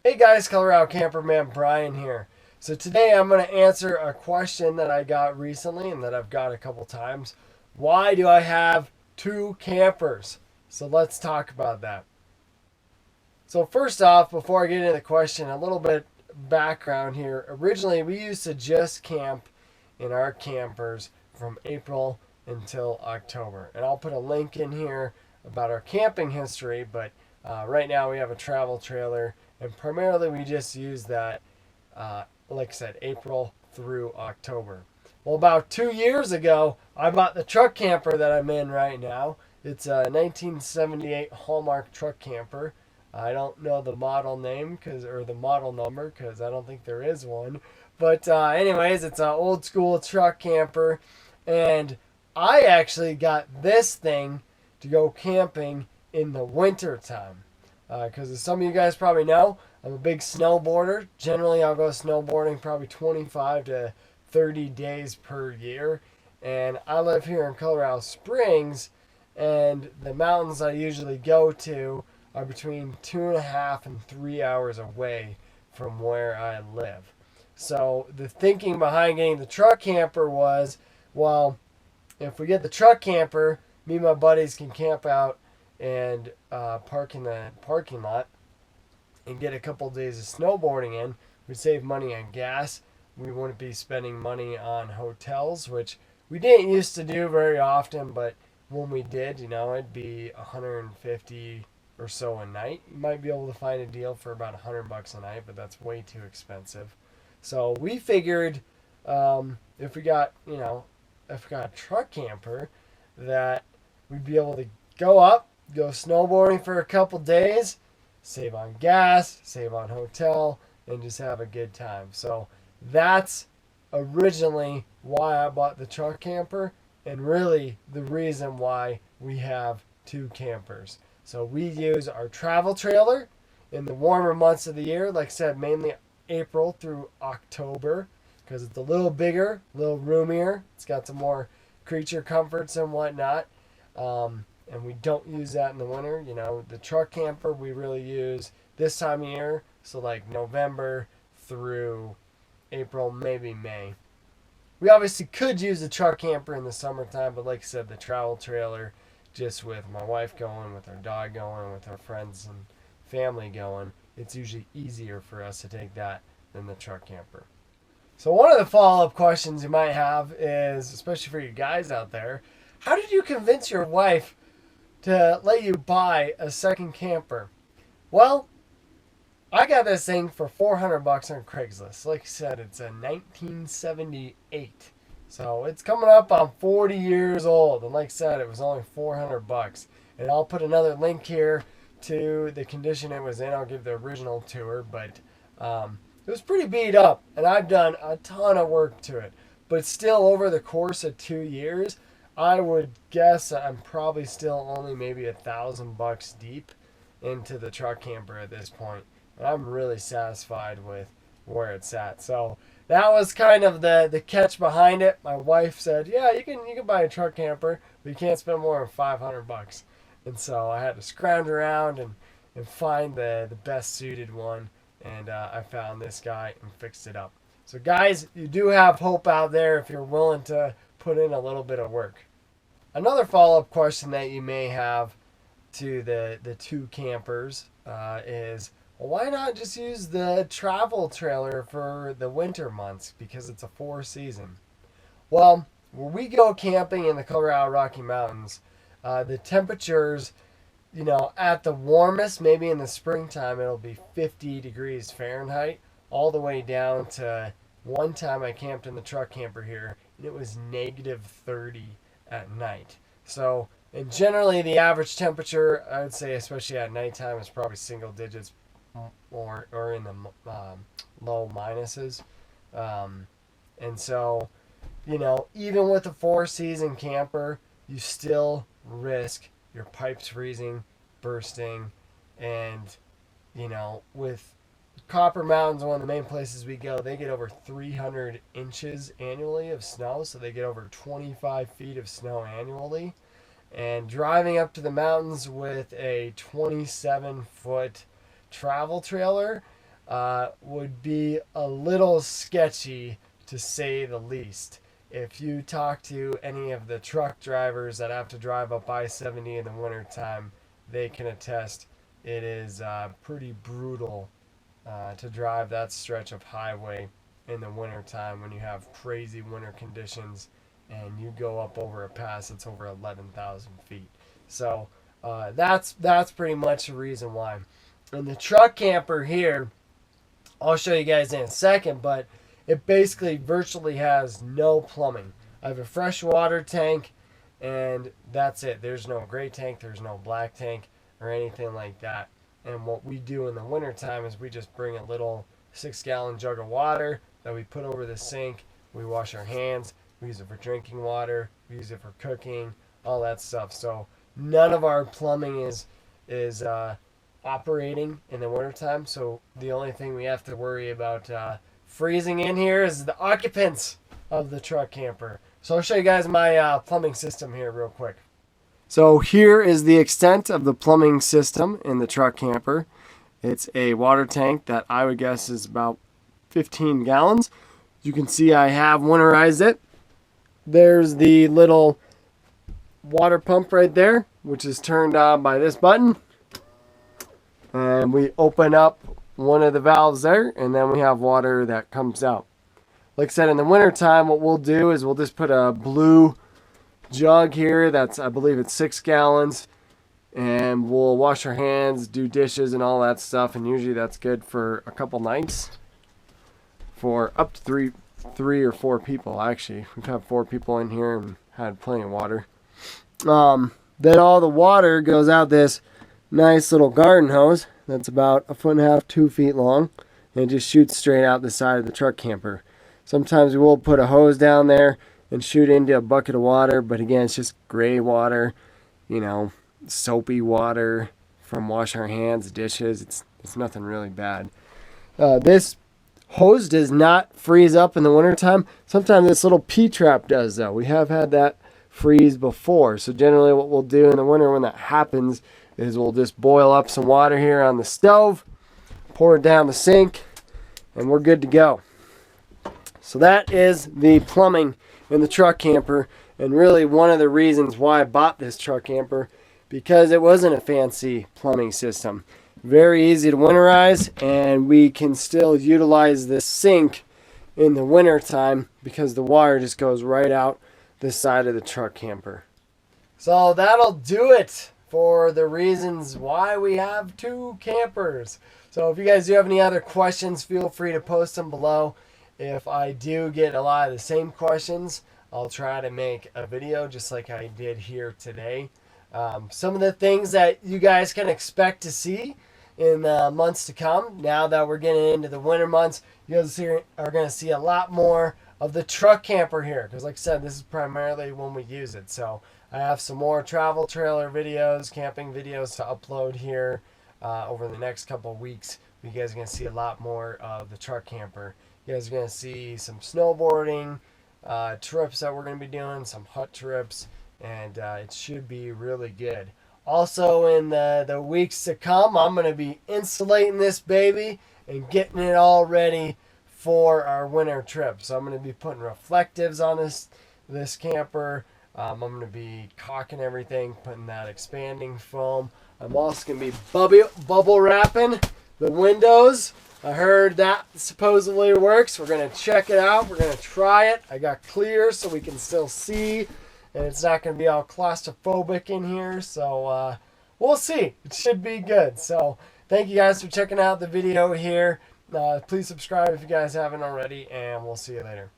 Hey guys, Colorado Camperman Brian here. So today I'm going to answer a question that I got recently and that I've got a couple times. Why do I have two campers? So let's talk about that. So first off, before I get into the question, a little bit background here. Originally, we used to just camp in our campers from April until October. And I'll put a link in here about our camping history, but right now we have a travel trailer and primarily we just use that, like I said, April through October. Well, about 2 years ago, I bought the truck camper that I'm in right now. It's a 1978 Hallmark Truck Camper. I don't know the model name or the model number because I don't think there is one. But anyways, it's an old school truck camper, and I actually got this thing to go camping in the winter time. Because as some of you guys probably know, I'm a big snowboarder. Generally, I'll go snowboarding probably 25 to 30 days per year. And I live here in Colorado Springs, and the mountains I usually go to are between 2.5 and 3 hours away from where I live. So the thinking behind getting the truck camper was, well, if we get the truck camper, me and my buddies can camp out and park in the parking lot and get a couple days of snowboarding in. We'd save money on gas. We wouldn't be spending money on hotels, which we didn't used to do very often, but when we did, it'd be 150 or so a night. You might be able to find a deal for about $100 a night, but that's way too expensive. So we figured if we got a truck camper, that we'd be able to go snowboarding for a couple days, save on gas, save on hotel, and just have a good time. So that's originally why I bought the truck camper, and really the reason why we have two campers. So we use our travel trailer in the warmer months of the year, like I said, mainly April through October, because it's a little bigger, a little roomier. It's got some more creature comforts and whatnot. And we don't use that in the winter. The truck camper we really use this time of year, so like November through April, maybe May. We obviously could use the truck camper in the summertime, but like I said, the travel trailer, just with my wife going, with our dog going, with our friends and family going, it's usually easier for us to take that than the truck camper. So one of the follow-up questions you might have is, especially for you guys out there, how did you convince your wife to let you buy a second camper? Well, I got this thing for $400 on Craigslist. Like I said, it's a 1978. So it's coming up on 40 years old. And like I said, it was only $400. And I'll put another link here to the condition it was in. I'll give the original tour, but it was pretty beat up. And I've done a ton of work to it. But still, over the course of 2 years, I would guess I'm probably still only maybe $1,000 deep into the truck camper at this point. And I'm really satisfied with where it's at. So that was kind of the catch behind it. My wife said, "Yeah, you can buy a truck camper, but you can't spend more than $500." And so I had to scrounge around and find the best suited one. And I found this guy and fixed it up. So guys, you do have hope out there if you're willing to put in a little bit of work. Another follow-up question that you may have to the two campers is, well, why not just use the travel trailer for the winter months because it's a four-season? Well, when we go camping in the Colorado Rocky Mountains, the temperatures, at the warmest, maybe in the springtime, it'll be 50 degrees Fahrenheit, all the way down to one time I camped in the truck camper here, and it was negative 30 at night. So, and generally the average temperature, I would say, especially at nighttime, is probably single digits or in the low minuses. And so, even with a four-season camper, you still risk your pipes freezing, bursting, and, with Copper Mountain's one of the main places we go. They get over 300 inches annually of snow, so they get over 25 feet of snow annually. And driving up to the mountains with a 27-foot travel trailer, would be a little sketchy, to say the least. If you talk to any of the truck drivers that have to drive up I-70 in the wintertime, they can attest it is pretty brutal to drive that stretch of highway in the wintertime when you have crazy winter conditions and you go up over a pass that's over 11,000 feet. So that's pretty much the reason why. And the truck camper here, I'll show you guys in a second, but it basically virtually has no plumbing. I have a fresh water tank, and that's it. There's no gray tank, there's no black tank, or anything like that. And what we do in the wintertime is we just bring a little 6-gallon jug of water that we put over the sink. We wash our hands. We use it for drinking water. We use it for cooking, all that stuff. So none of our plumbing is operating in the wintertime. So the only thing we have to worry about freezing in here is the occupants of the truck camper. So I'll show you guys my plumbing system here real quick. So here is the extent of the plumbing system in the truck camper. It's a water tank that I would guess is about 15 gallons. You can see I have winterized it. There's the little water pump right there, which is turned on by this button. And we open up one of the valves there, and then we have water that comes out. Like I said, in the wintertime, what we'll do is we'll just put a blue jug here that's, I believe it's 6 gallons, and we'll wash our hands, do dishes and all that stuff, and usually that's good for a couple nights for up to three or four people. Actually, we've had 4 people in here and had plenty of water. Then all the water goes out this nice little garden hose that's about 1.5 feet, 2 feet long, and it just shoots straight out the side of the truck camper. Sometimes we will put a hose down there and shoot into a bucket of water, but again, it's just gray water, you know, soapy water from washing our hands, dishes. It's nothing really bad. This hose does not freeze up in the wintertime. Sometimes this little P-trap does, though. We have had that freeze before. So generally what we'll do in the winter when that happens is we'll just boil up some water here on the stove, pour it down the sink, and we're good to go. So that is the plumbing in the truck camper, and really one of the reasons why I bought this truck camper, because it wasn't a fancy plumbing system. Very easy to winterize, and we can still utilize the sink in the wintertime because the water just goes right out the side of the truck camper. So that'll do it for the reasons why we have 2 campers. So if you guys do have any other questions, feel free to post them below. If I do get a lot of the same questions, I'll try to make a video just like I did here today. Some of the things that you guys can expect to see in the months to come, now that we're getting into the winter months, you guys are going to see a lot more of the truck camper here. Because like I said, this is primarily when we use it. So I have some more travel trailer videos, camping videos to upload here over the next couple of weeks. You guys are going to see a lot more of the truck camper. You guys are going to see some snowboarding trips that we're going to be doing, some hut trips, and it should be really good. Also, in the weeks to come, I'm going to be insulating this baby and getting it all ready for our winter trip. So I'm going to be putting reflectives on this camper. I'm going to be caulking everything, putting that expanding foam. I'm also going to be bubble wrapping the windows. I heard that supposedly works. We're going to check it out. We're going to try it. I got clear so we can still see, and it's not going to be all claustrophobic in here. So we'll see. It should be good. So thank you guys for checking out the video here. Please subscribe if you guys haven't already, and we'll see you later.